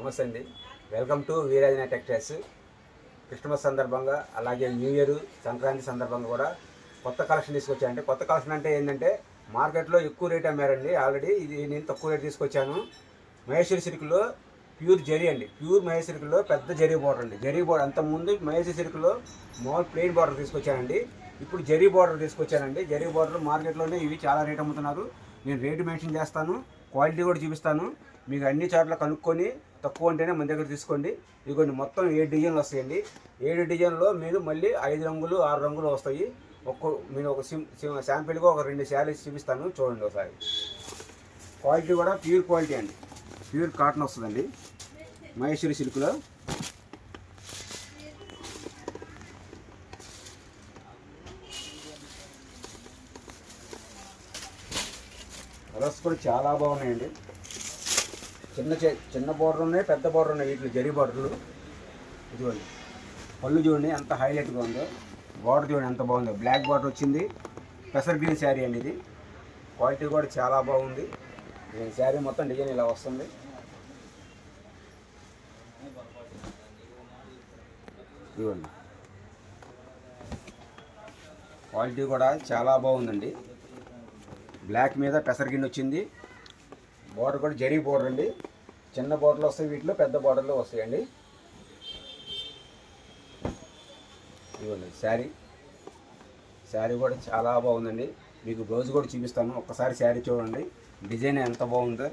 నమస్తే అండి. Welcome to Veerajana textiles. Christmas సందర్భంగా అలాగే న్యూ ఇయర్ సంక్రాంతి సందర్భంగా కూడా కొత్త కలెక్షన్ తీసుకొచ్చానండి. కొత్త కలెక్షన్ అంటే ఏంటంటే మార్కెట్లో ఎక్కువ రేట్ అమ్మారండి ఆల్రెడీ. ఇది నేను తక్కువ రేట్ తీసుకొచ్చాను. మహేశ్వరి సిల్క్లో ప్యూర్ జరీ అండి. ప్యూర్ మహేశ్వరి సిల్క్లో పెద్ద జరీ బోర్డర్ అండి. జరీ బోర్డర్ అంతకుముందు మహేశ్వరి సిల్క్లో మామూలు ప్లెయిన్ బార్డర్ తీసుకొచ్చానండి. ఇప్పుడు జరీ బార్డర్ తీసుకొచ్చానండి. జరీ బార్డర్ మార్కెట్లోనే ఇవి చాలా రేట్ అమ్ముతున్నారు. నేను రేటు మెన్షన్ చేస్తాను, క్వాలిటీ కూడా చూపిస్తాను. మీకు అన్ని చోట్ల కనుక్కొని తక్కువ ఉంటేనే మన దగ్గర తీసుకోండి. ఇదిగోండి మొత్తం 7 డిజైన్లు వస్తాయండి. 7 డిజైన్లో మీరు మళ్ళీ 5 రంగులు 6 రంగులు వస్తాయి. మీరు ఒక శాంపిల్గా ఒక 2 శారీస్ చూపిస్తాను, చూడండి ఒకసారి. క్వాలిటీ కూడా ప్యూర్ క్వాలిటీ అండి. ప్యూర్ కాటన్ వస్తుందండి మహేశ్వరి సిల్క్లో. కలర్స్ కూడా చాలా బాగున్నాయండి. చిన్న బార్డర్ ఉన్నాయి, పెద్ద బార్డర్ ఉన్నాయి. వీటిలో జరీ బార్డర్లు ఇదిగోండి. పళ్ళు చూడండి ఎంత హైలైట్గా ఉందో. బార్డర్ చూడండి ఎంత బాగుందో. బ్లాక్ బార్డర్ వచ్చింది. పెసర్ గ్రీన్ శారీ అండి ఇది. క్వాలిటీ కూడా చాలా బాగుంది. శారీ మొత్తం డిజైన్ ఇలా వస్తుంది. ఇదిగోండి క్వాలిటీ కూడా చాలా బాగుందండి. బ్లాక్ మీద పెసర్ గ్రీన్ వచ్చింది. బార్డర్ కూడా జరీ బార్డర్ అండి. చిన్న బార్డర్లు వస్తాయి, వీటిలో పెద్ద బార్డర్లో వస్తాయండి. ఇవ్వండి శారీ కూడా చాలా బాగుందండి. మీకు బ్లౌజ్ కూడా చూపిస్తాను, ఒక్కసారి శారీ చూడండి. డిజైన్ ఎంత బాగుందో.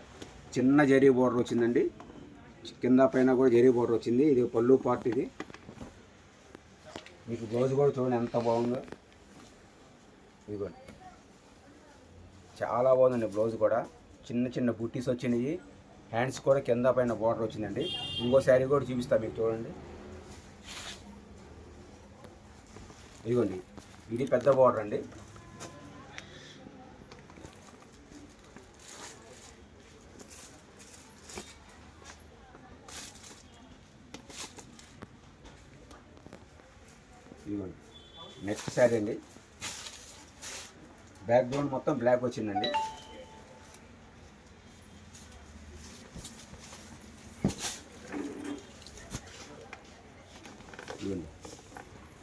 చిన్న జరీ బార్డర్ వచ్చిందండి. కింద పైన కూడా జరీ బార్డర్ వచ్చింది. ఇది పళ్ళు పార్ట్. ఇది మీకు బ్లౌజ్ కూడా చూడండి ఎంత బాగుందో. ఇదిగోండి చాలా బాగుందండి. బ్లౌజ్ కూడా చిన్న బుట్టీస్ వచ్చినాయి. హ్యాండ్స్ కూడా కింద పైన బార్డర్ వచ్చిందండి. ఇంకో శారీ కూడా చూపిస్తా మీకు చూడండి. ఇదిగోండి ఇది పెద్ద బార్డర్ అండి. ఇదిగోండి నెక్స్ట్ శారీ అండి. బ్యాక్ గ్రౌండ్ మొత్తం బ్లాక్ వచ్చిందండి.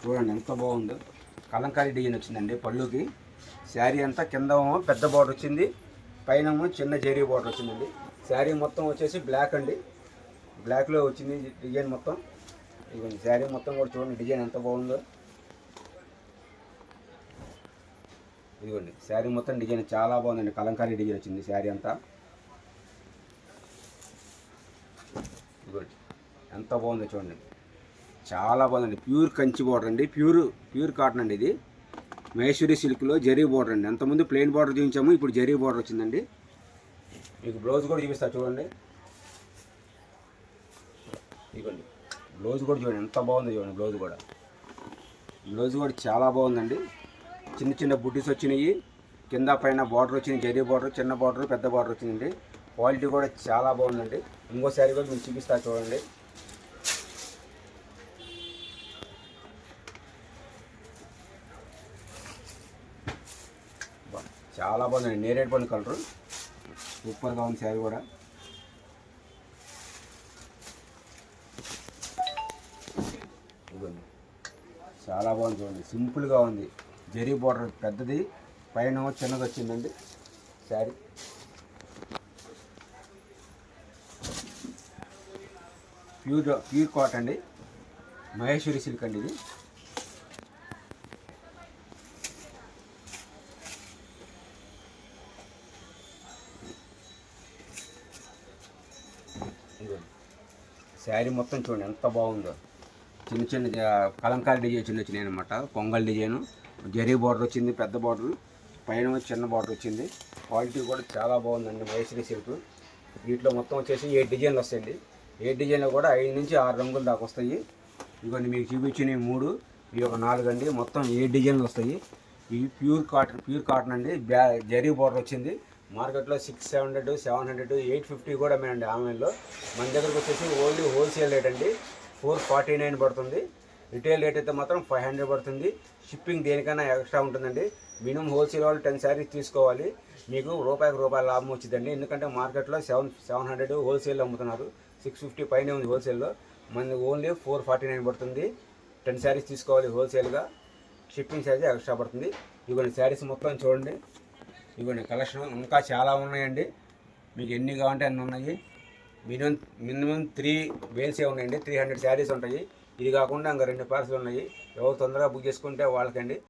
చూడండి ఎంత బాగుందో. కలంకారీ డిజైన్ వచ్చిందండి పళ్ళుకి. శారీ అంతా కింద పెద్ద బార్డర్ వచ్చింది, పైన చిన్న జరీ బార్డర్ వచ్చిందండి. శారీ మొత్తం వచ్చేసి బ్లాక్ అండి. బ్లాక్లో వచ్చింది డిజైన్ మొత్తం. ఇదిగోండి శారీ మొత్తం కూడా చూడండి డిజైన్ ఎంత బాగుందో. ఇదిగోండి శారీ మొత్తం డిజైన్ చాలా బాగుందండి. కలంకారీ డిజైన్ వచ్చింది శారీ అంతా. ఇదిగోండి ఎంత బాగుందో చూడండి, చాలా బాగుందండి. ప్యూర్ కంచి బార్డర్ అండి. ప్యూర్ కాటన్ అండి. ఇది మహేశ్వరి సిల్క్లో జరీ బార్డర్ అండి. అంతకుముందు ప్లెయిన్ బార్డర్ చూపించాము, ఇప్పుడు జరీ బార్డర్ వచ్చిందండి. మీకు బ్లౌజ్ కూడా చూపిస్తా చూడండి. ఇదిగోండి బ్లౌజ్ కూడా చూడండి ఎంత బాగుంది. చూడండి బ్లౌజ్ కూడా చాలా బాగుందండి. చిన్న బుట్టీస్ వచ్చినాయి. కింద పైన బార్డర్ వచ్చింది. జరీ బార్డర్, చిన్న బార్డర్, పెద్ద బార్డర్ వచ్చిందండి. క్వాలిటీ కూడా చాలా బాగుందండి. ఇంకో శారీ కూడా మీకు చూపిస్తా చూడండి. చాలా బాగుందండి. నేరేడు పండు కలర్ సూపర్గా ఉంది శారీ కూడా. ఇదిగోండి చాలా బాగుంది చూడండి. సింపుల్గా ఉంది. జరీ బార్డర్ పెద్దది, పైన చిన్నది వచ్చిందండి శారీ. ప్యూర్ కాటన్ అండి. మహేశ్వరి సిల్క్ అండి ఇది. శారీ మొత్తం చూడండి ఎంత బాగుందో. చిన్న కలంకారీ డిజైన్ వచ్చినాయి అనమాట. పొంగల్ డిజైను, జరీ బార్డర్ వచ్చింది, పెద్ద బార్డర్, పైన చిన్న బార్డర్ వచ్చింది. క్వాలిటీ కూడా చాలా బాగుందండి మహేశ్వరి సిల్క్. వీటిలో మొత్తం వచ్చేసి 7 డిజైన్లు వస్తాయండి. 7 డిజైన్లు కూడా 5 నుంచి 6 రంగులు దాకా వస్తాయి. ఇవన్నీ మీకు చూపించినవి 3, ఇవి ఒక 4 అండి. మొత్తం 7 డిజైన్లు వస్తాయి. ఇవి ప్యూర్ కాటన్ అండి. జరీ బార్డర్ వచ్చింది. మార్కెట్లో 600, 700, 850 కూడా మేనండి ఆన్లైన్లో. మన దగ్గరకు వచ్చేసి ఓన్లీ హోల్సేల్ రేట్ అండి. 449 పడుతుంది. రిటైల్ రేట్ అయితే మాత్రం 500 పడుతుంది. షిప్పింగ్ దేనికైనా ఎక్స్ట్రా ఉంటుందండి. మినిమం హోల్సేల్ వాళ్ళు 10 శారీస్ తీసుకోవాలి. మీకు రూపాయికి రూపాయల లాభం వచ్చిందండి. ఎందుకంటే మార్కెట్లో 700 హోల్సేల్ అమ్ముతున్నారు. 650 పైనే ఉంది హోల్సేల్లో. మనది ఓన్లీ 449 పడుతుంది. 10 శారీస్ తీసుకోవాలి హోల్సేల్గా. షిప్పింగ్ ఛార్జ్ ఎక్స్ట్రా పడుతుంది. ఇవన్నీ శారీస్ మొత్తం చూడండి. ఇవన్నీ కలెక్షన్ ఇంకా చాలా ఉన్నాయండి. మీకు ఎన్ని కావాలంటే అన్నీ ఉన్నాయి. మినిమం 3 బేల్సే ఉన్నాయండి. 300 శారీస్ ఉంటాయి. ఇది కాకుండా ఇంకా 2 పార్సల్ ఉన్నాయి. ఎవరు తొందరగా బుక్ చేసుకుంటే వాళ్ళకండి.